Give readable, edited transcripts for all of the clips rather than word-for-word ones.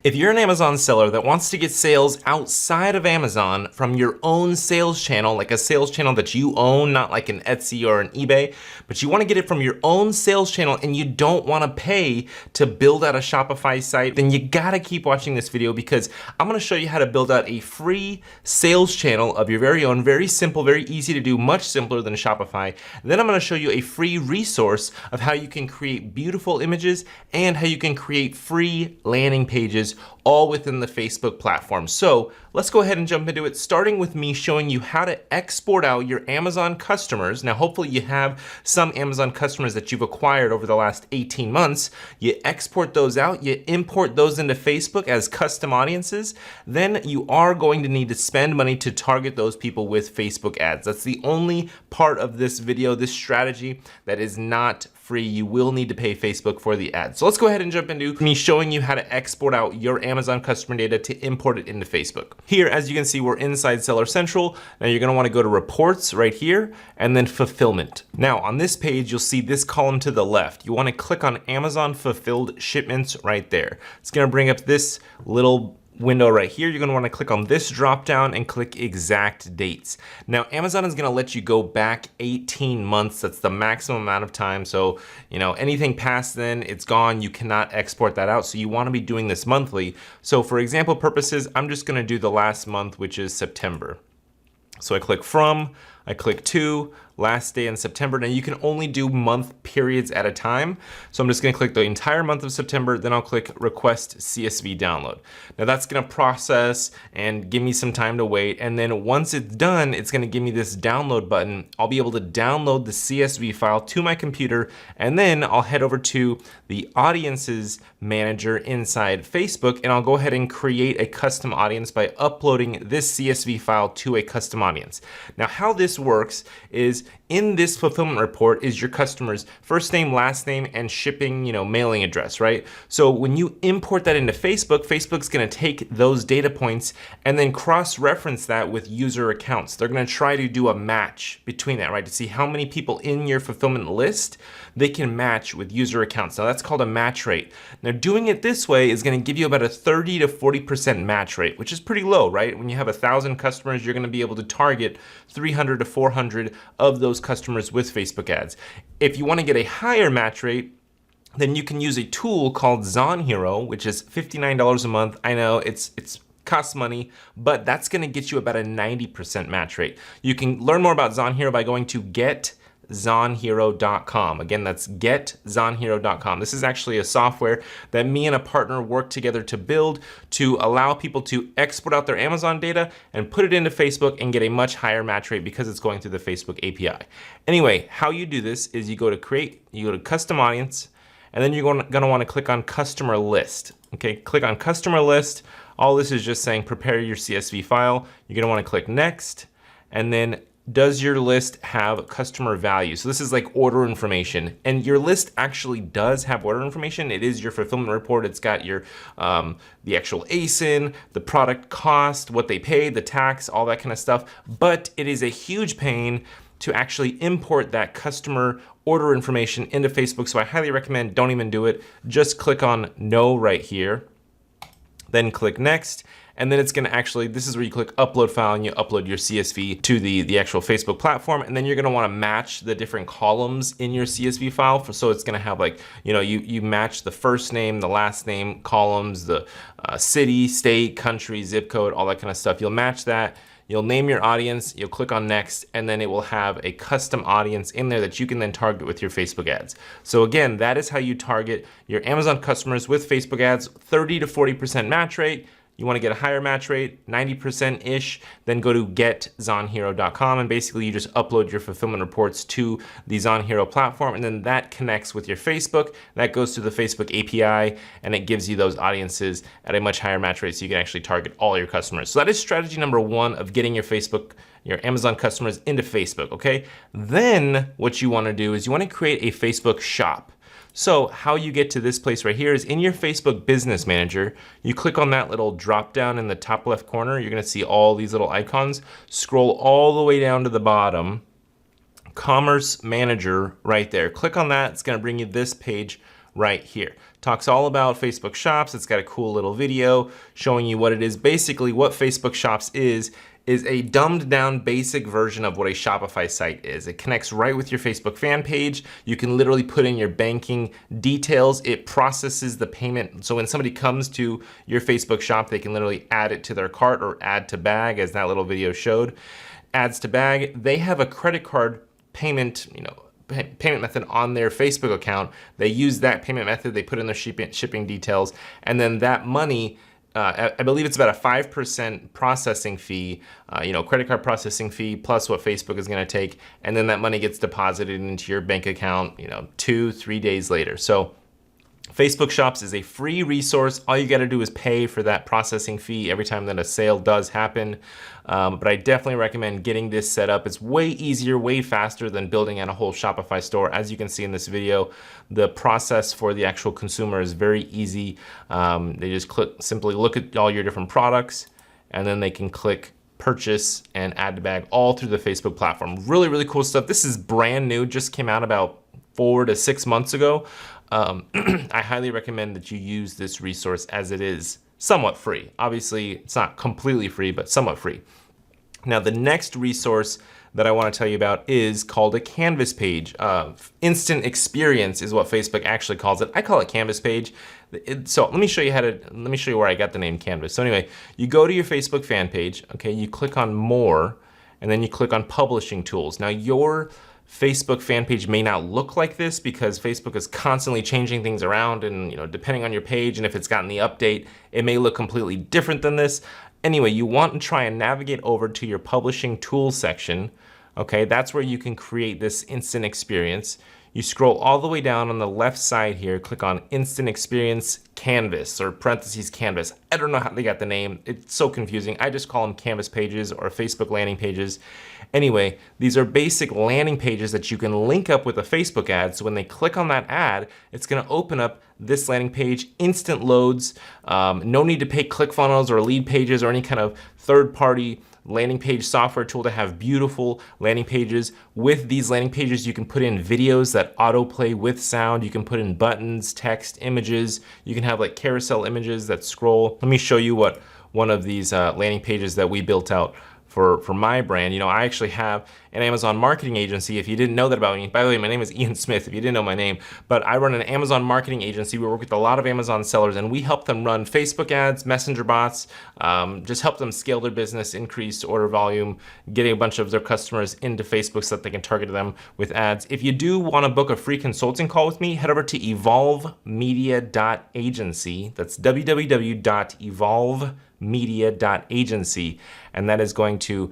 If you're an Amazon seller that wants to get sales outside of Amazon from your own sales channel, like a sales channel that you own, not like an Etsy or an eBay, but you want to get it from your own sales channel and you don't want to pay to build out a Shopify site, then you gotta keep watching this video because I'm gonna show you how to build out a free sales channel of your very own, very simple, very easy to do, much simpler than Shopify. Then I'm gonna show you a free resource of how you can create beautiful images and how you can create free landing pages all within the Facebook platform. So let's go ahead and jump into it, starting with me showing you how to export out your Amazon customers. Now, hopefully you have some Amazon customers that you've acquired over the last 18 months. You export those out, you import those into Facebook as custom audiences. Then you are going to need to spend money to target those people with Facebook ads. That's the only part of this video, this strategy that is not free. You will need to pay Facebook for the ads. So let's go ahead and jump into me showing you how to export out your Amazon customer data to import it into Facebook. Here, as you can see, we're inside Seller Central. Now you're gonna wanna go to Reports right here and then Fulfillment. Now on this page, you'll see this column to the left. You wanna click on Amazon Fulfilled Shipments right there. It's gonna bring up this little window right here. You're gonna wanna click on this drop down and click exact dates. Now, Amazon is gonna let you go back 18 months. That's the maximum amount of time. So, anything past then, it's gone. You cannot export that out. So you wanna be doing this monthly. So for example purposes, I'm just gonna do the last month, which is September. So I click from, I click to, last day in September. Now you can only do month periods at a time. So I'm just gonna click the entire month of September, then I'll click request CSV download. Now that's gonna process and give me some time to wait. And then once it's done, it's gonna give me this download button. I'll be able to download the CSV file to my computer, and then I'll head over to the audiences manager inside Facebook, and I'll go ahead and create a custom audience by uploading this CSV file to a custom audience. Now how this works is in this fulfillment report is your customer's first name, last name, and shipping, mailing address, right? So when you import that into Facebook, Facebook's gonna take those data points and then cross-reference that with user accounts. They're gonna try to do a match between that, right? To see how many people in your fulfillment list they can match with user accounts. Now that's called a match rate. Now doing it this way is gonna give you about a 30 to 40% match rate, which is pretty low, right? When you have 1,000 customers, you're gonna be able to target 300 to 400 of those customers with Facebook ads. If you wanna get a higher match rate, then you can use a tool called Zon Hero, which is $59 a month. I know it's costs money, but that's gonna get you about a 90% match rate. You can learn more about Zon Hero by going to getzonhero.com. Again, that's getzonhero.com. This is actually a software that me and a partner work together to build to allow people to export out their Amazon data and put it into Facebook and get a much higher match rate because it's going through the Facebook API. Anyway, how you do this is you go to custom audience, and then you're gonna wanna click on customer list. Okay, click on customer list. All this is just saying prepare your CSV file. You're gonna wanna click next, and then does your list have customer value? So this is like order information, and your list actually does have order information. It is your fulfillment report. It's got your the actual ASIN, the product cost, what they paid, the tax, all that kind of stuff. But it is a huge pain to actually import that customer order information into Facebook. So I highly recommend don't even do it. Just click on no right here, then click next. And then it's gonna actually, this is where you click upload file and you upload your CSV to the actual Facebook platform. And then you're gonna wanna match the different columns in your CSV file. So it's gonna have like, you match the first name, the last name columns, the city, state, country, zip code, all that kind of stuff. You'll match that. You'll name your audience, you'll click on next, and then it will have a custom audience in there that you can then target with your Facebook ads. So again, that is how you target your Amazon customers with Facebook ads, 30 to 40% match rate. You wanna get a higher match rate, 90%-ish, then go to getzonhero.com, and basically you just upload your fulfillment reports to the Zon Hero platform, and then that connects with your Facebook. That goes to the Facebook API, and it gives you those audiences at a much higher match rate so you can actually target all your customers. So that is strategy number one of getting your Amazon customers into Facebook, okay? Then what you wanna do is you wanna create a Facebook shop. So how you get to this place right here is in your Facebook Business Manager. You click on that little drop down in the top left corner. You're gonna see all these little icons. Scroll all the way down to the bottom. Commerce Manager right there. Click on that. It's gonna bring you this page right here. Talks all about Facebook Shops. It's got a cool little video showing you what it is. Basically, what Facebook Shops is a dumbed down basic version of what a Shopify site is. It connects right with your Facebook fan page. You can literally put in your banking details. It processes the payment. So when somebody comes to your Facebook shop, they can literally add it to their cart or add to bag, as that little video showed. Adds to bag. They have a credit card payment, payment method on their Facebook account. They use that payment method. They put in their shipping details, and then that money, I believe it's about a 5% processing fee, credit card processing fee plus what Facebook is going to take, and then that money gets deposited into your bank account, 2-3 days later. So Facebook Shops is a free resource. All you got to do is pay for that processing fee every time that a sale does happen. But I definitely recommend getting this set up. It's way easier, way faster than building out a whole Shopify store. As you can see in this video, the process for the actual consumer is very easy. They just simply look at all your different products, and then they can click purchase and add to bag all through the Facebook platform. Really, really cool stuff. This is brand new, just came out about 4 to 6 months ago. I highly recommend that you use this resource, as it is somewhat free. Obviously, it's not completely free, but somewhat free. Now, the next resource that I want to tell you about is called a Canvas page. Instant experience is what Facebook actually calls it. I call it Canvas page. So let me show you where I got the name Canvas. So anyway, you go to your Facebook fan page, okay, you click on more, and then you click on publishing tools. Now, your Facebook fan page may not look like this because Facebook is constantly changing things around, and depending on your page and if it's gotten the update, it may look completely different than this. Anyway, you want to try and navigate over to your publishing tools section. Okay, that's where you can create this instant experience. You scroll all the way down on the left side here, click on Instant Experience Canvas, or parentheses Canvas. I don't know how they got the name. It's so confusing. I just call them Canvas pages or Facebook landing pages. Anyway, these are basic landing pages that you can link up with a Facebook ad. So when they click on that ad, it's gonna open up this landing page, instant loads, no need to pay ClickFunnels or lead pages or any kind of third-party landing page software tool to have beautiful landing pages. With these landing pages, you can put in videos that autoplay with sound. You can put in buttons, text, images. You can have like carousel images that scroll. Let me show you what one of these landing pages that we built out for my brand. I actually have an Amazon marketing agency. If you didn't know that about me, by the way, my name is Ian Smith, if you didn't know my name, but I run an Amazon marketing agency. We work with a lot of Amazon sellers, and we help them run Facebook ads, messenger bots, just help them scale their business, increase order volume, getting a bunch of their customers into Facebook so that they can target them with ads. If you do want to book a free consulting call with me, head over to evolvemedia.agency. That's www.evolvemedia.agency, and that is going to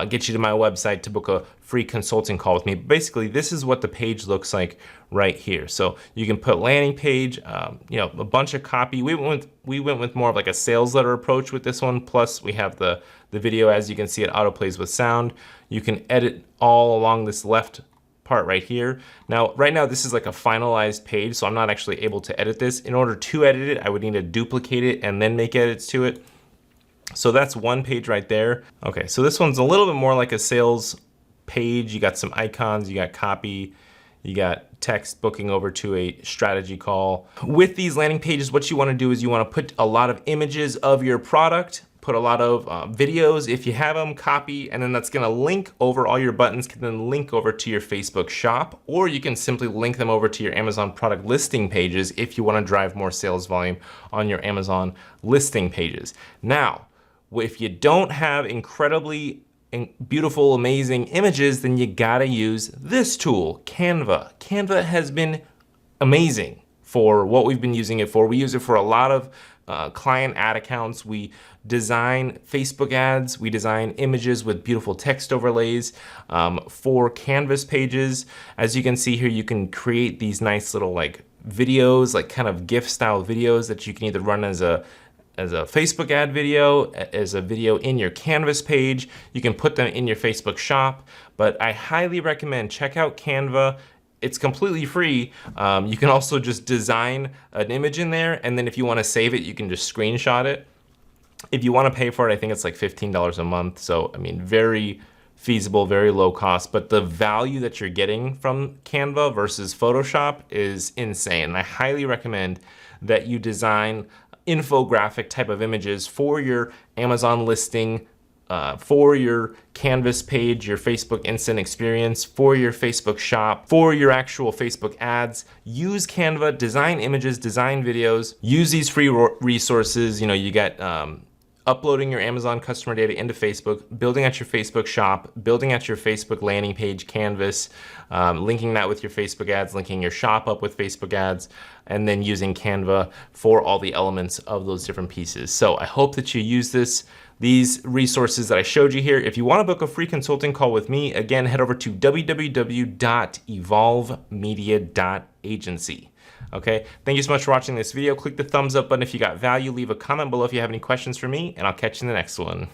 get you to my website to book a free consulting call with me. Basically, this is what the page looks like right here. So you can put landing page, a bunch of copy. We went with more of like a sales letter approach with this one. Plus, we have the video. As you can see, it autoplays with sound. You can edit all along this left part right here. Now, right now, this is like a finalized page, so I'm not actually able to edit this. In order to edit it, I would need to duplicate it and then make edits to it. So that's one page right there. Okay, so this one's a little bit more like a sales page. You got some icons, you got copy, you got text booking over to a strategy call. With these landing pages, what you wanna do is you wanna put a lot of images of your product, put a lot of videos if you have them, copy, and then that's gonna link over. All your buttons can then link over to your Facebook shop, or you can simply link them over to your Amazon product listing pages if you wanna drive more sales volume on your Amazon listing pages. Now, if you don't have incredibly beautiful, amazing images, then you gotta use this tool, Canva. Canva has been amazing for what we've been using it for. We use it for a lot of client ad accounts. We design Facebook ads. We design images with beautiful text overlays for Canvas pages. As you can see here, you can create these nice little like videos, like kind of GIF style videos that you can either run as a Facebook ad video, as a video in your Canvas page. You can put them in your Facebook shop, but I highly recommend check out Canva. It's completely free. You can also just design an image in there, and then if you want to save it, you can just screenshot it. If you want to pay for it, I think it's like $15 a month. So, I mean, very feasible, very low cost, but the value that you're getting from Canva versus Photoshop is insane. And I highly recommend that you design infographic type of images for your Amazon listing, for your Canvas page, your Facebook Instant Experience, for your Facebook shop, for your actual Facebook ads. Use Canva, design images, design videos, use these free resources. You know, you get uploading your Amazon customer data into Facebook, building out your Facebook shop, building out your Facebook landing page canvas, linking that with your Facebook ads, linking your shop up with Facebook ads, and then using Canva for all the elements of those different pieces. So I hope that you use these resources that I showed you here. If you want to book a free consulting call with me, again, head over to www.evolvemedia.agency. Okay, thank you so much for watching this video. Click the thumbs up button if you got value. Leave a comment below if you have any questions for me, and I'll catch you in the next one.